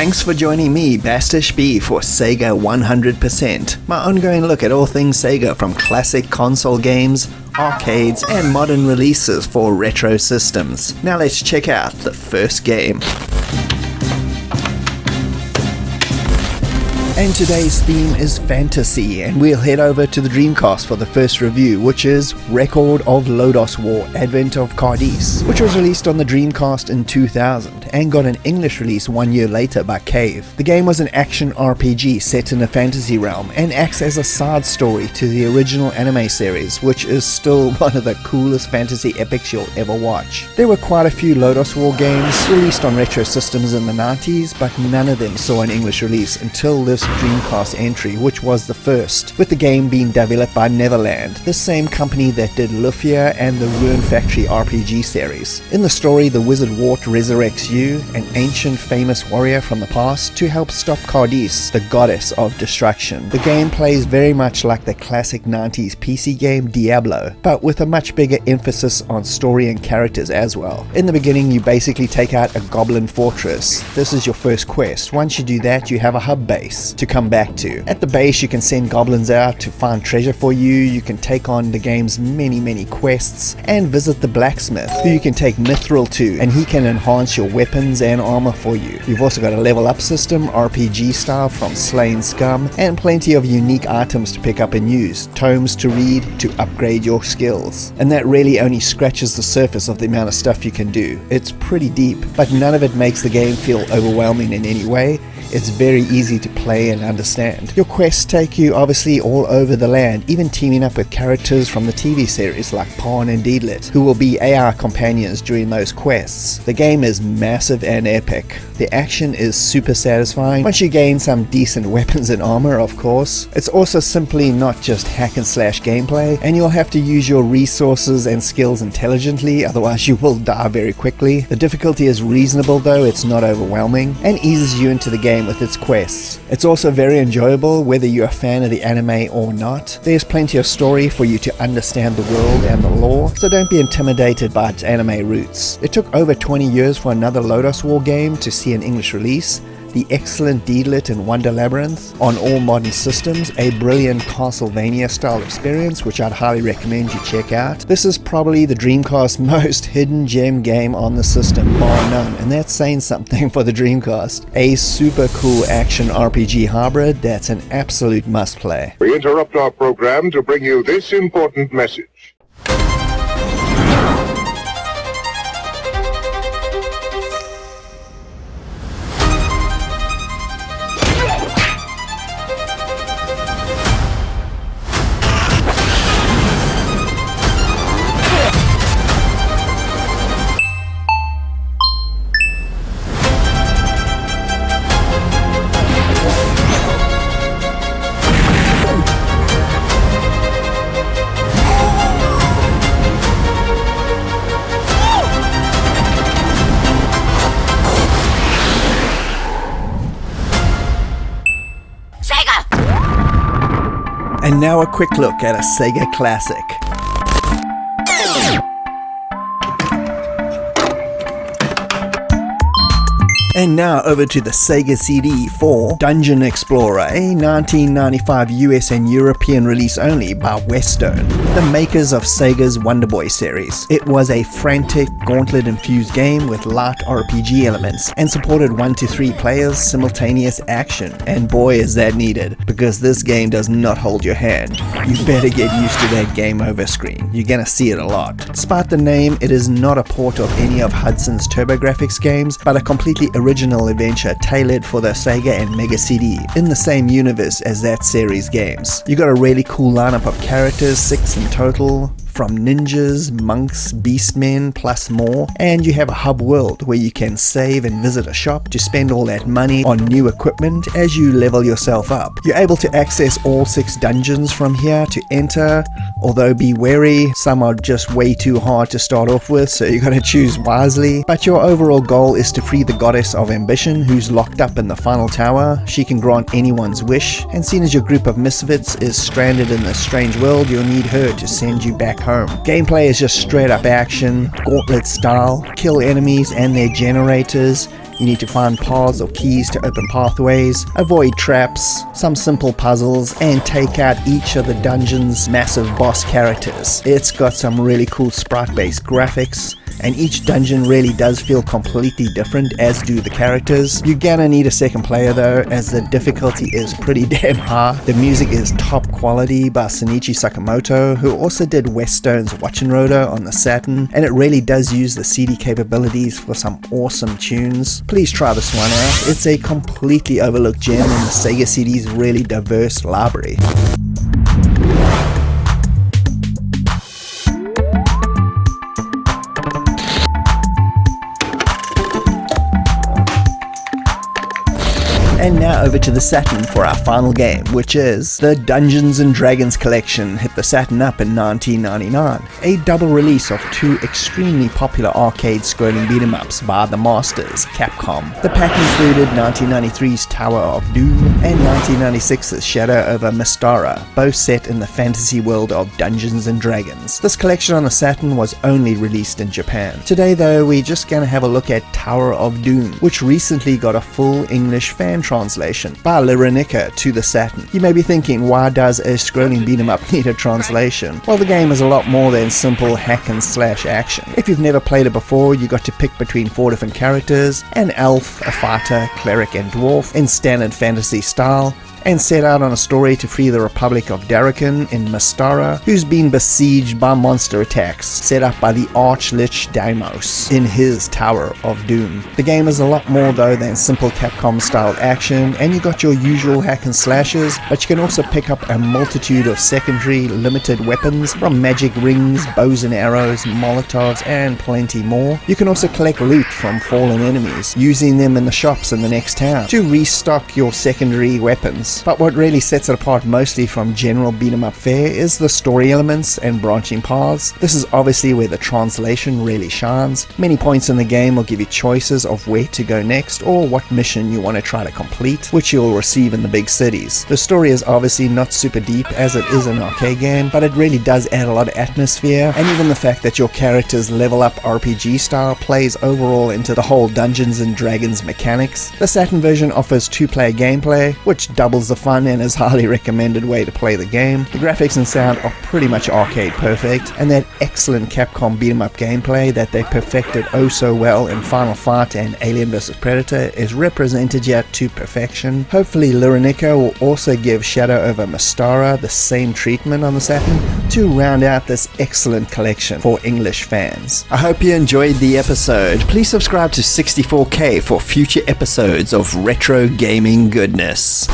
Thanks for joining me, Bastish B, for Sega 100%, my ongoing look at all things Sega from classic console games, arcades, and modern releases for retro systems. Now let's check out the first game. And today's theme is fantasy, and we'll head over to the Dreamcast for the first review, which is Record of Lodoss War, Advent of Cardis, which was released on the Dreamcast in 2000 and got an English release 1 year later by Cave. The game was an action RPG set in a fantasy realm and acts as a side story to the original anime series, which is still one of the coolest fantasy epics you'll ever watch. There were quite a few Lodos War games released on retro systems in the 90s, but none of them saw an English release until this Dreamcast entry, which was the first, with the game being developed by Neverland, the same company that did Lufia and the Ruin Factory RPG series. In the story, the Wizard Wart resurrects you, an ancient famous warrior from the past, to help stop Cardis, the goddess of destruction. The game plays very much like the classic 90s PC game Diablo, but with a much bigger emphasis on story and characters as well. In the beginning, you basically take out a goblin fortress. This is your first quest. Once you do that, you have a hub base to come back to. At the base, you can send goblins out to find treasure for you, you can take on the game's many quests, and visit the blacksmith, who you can take mithril to, and he can enhance your weapons and armor for you. You've also got a level up system, RPG style, from slaying scum, and plenty of unique items to pick up and use, tomes to read to upgrade your skills. And that really only scratches the surface of the amount of stuff you can do. It's pretty deep, but none of it makes the game feel overwhelming in any way. It's very easy to play and understand. Your quests take you obviously all over the land, even teaming up with characters from the TV series like Pawn and Deedlit, who will be AR companions during those quests. The game is massive and epic. The action is super satisfying once you gain some decent weapons and armor, of course. It's also simply not just hack and slash gameplay, and you'll have to use your resources and skills intelligently, otherwise you will die very quickly. The difficulty is reasonable though, it's not overwhelming, and eases you into the game with its quests. It's also very enjoyable whether you're a fan of the anime or not. There's plenty of story for you to understand the world and the lore, so don't be intimidated by its anime roots. It took over 20 years for another Lodos War game to see an English release. The excellent Deedlit and Wonder Labyrinth on all modern systems, a brilliant Castlevania style experience which I'd highly recommend you check out. This is probably the Dreamcast's most hidden gem game on the system, bar none, and that's saying something for the Dreamcast. A super cool action RPG hybrid that's an absolute must play. We interrupt our program to bring you this important message. And now a quick look at a Sega classic. And now over to the Sega CD for Dungeon Explorer, a 1995 US and European release only by Westone, the makers of Sega's Wonder Boy series. It was a frantic, gauntlet-infused game with light RPG elements and supported 1 to 3 players simultaneous action. And boy is that needed, because this game does not hold your hand. You better get used to that game over screen. You're gonna see it a lot. Despite the name, it is not a port of any of Hudson's TurboGrafx games, but a completely original adventure tailored for the Sega and Mega CD in the same universe as that series games. You got a really cool lineup of characters, 6 in total, from ninjas, monks, beastmen, plus more, and you have a hub world where you can save and visit a shop to spend all that money on new equipment as you level yourself up. You're able to access all 6 dungeons from here to enter, although be wary, some are just way too hard to start off with, so you gotta choose wisely. But your overall goal is to free the goddess of ambition, who's locked up in the final tower. She can grant anyone's wish, and seeing as your group of misfits is stranded in this strange world, you'll need her to send you back home. Gameplay is just straight up action, gauntlet style, kill enemies and their generators, You need to find paths or keys to open pathways, avoid traps, some simple puzzles, and take out each of the dungeon's massive boss characters. It's got some really cool sprite-based graphics, and each dungeon really does feel completely different, as do the characters. You're gonna need a second player though, as the difficulty is pretty damn high. The music is top quality by Shinichi Sakamoto, who also did Weststone's Watchenroder on the Saturn, and it really does use the CD capabilities for some awesome tunes. Please try this one out. It's a completely overlooked gem in the Sega CD's really diverse library. And now over to the Saturn for our final game, which is the Dungeons and Dragons collection. Hit the Saturn up in 1999. A double release of two extremely popular arcade scrolling beat-em ups by the masters, Capcom. The pack included 1993's Tower of Doom and 1996's Shadow over Mystara, both set in the fantasy world of Dungeons and Dragons. This collection on the Saturn was only released in Japan. Today though, we're just gonna have a look at Tower of Doom, which recently got a full English fan translation by Lyranica to the Saturn. You may be thinking, why does a scrolling beat 'em up need a translation? Well, the game is a lot more than simple hack and slash action. If you've never played it before, you got to pick between 4 different characters: an elf, a fighter, cleric and dwarf in standard fantasy style, and set out on a story to free the Republic of Darrakan in Mystara, who's been besieged by monster attacks set up by the Archlich Deimos in his Tower of Doom. The game is a lot more though than simple Capcom style action, and you got your usual hack and slashes, but you can also pick up a multitude of secondary limited weapons, from magic rings, bows and arrows, molotovs and plenty more. You can also collect loot from fallen enemies, using them in the shops in the next town to restock your secondary weapons. But what really sets it apart mostly from general beat-em up fare is the story elements and branching paths. This is obviously where the translation really shines. Many points in the game will give you choices of where to go next or what mission you want to try to complete, which you'll receive in the big cities. The story is obviously not super deep as it is an arcade game, but it really does add a lot of atmosphere, and even the fact that your characters level up RPG style plays overall into the whole Dungeons and Dragons mechanics. The Saturn version offers 2-player gameplay, which doubles the fun and is highly recommended way to play the game. The graphics and sound are pretty much arcade perfect, and that excellent Capcom beat-em up gameplay that they perfected oh so well in Final Fight and Alien vs Predator is represented yet to perfection. Hopefully Lyranica will also give Shadow over Mystara the same treatment on the Saturn to round out this excellent collection for English fans. I hope you enjoyed the episode. Please subscribe to 64K for future episodes of retro gaming goodness.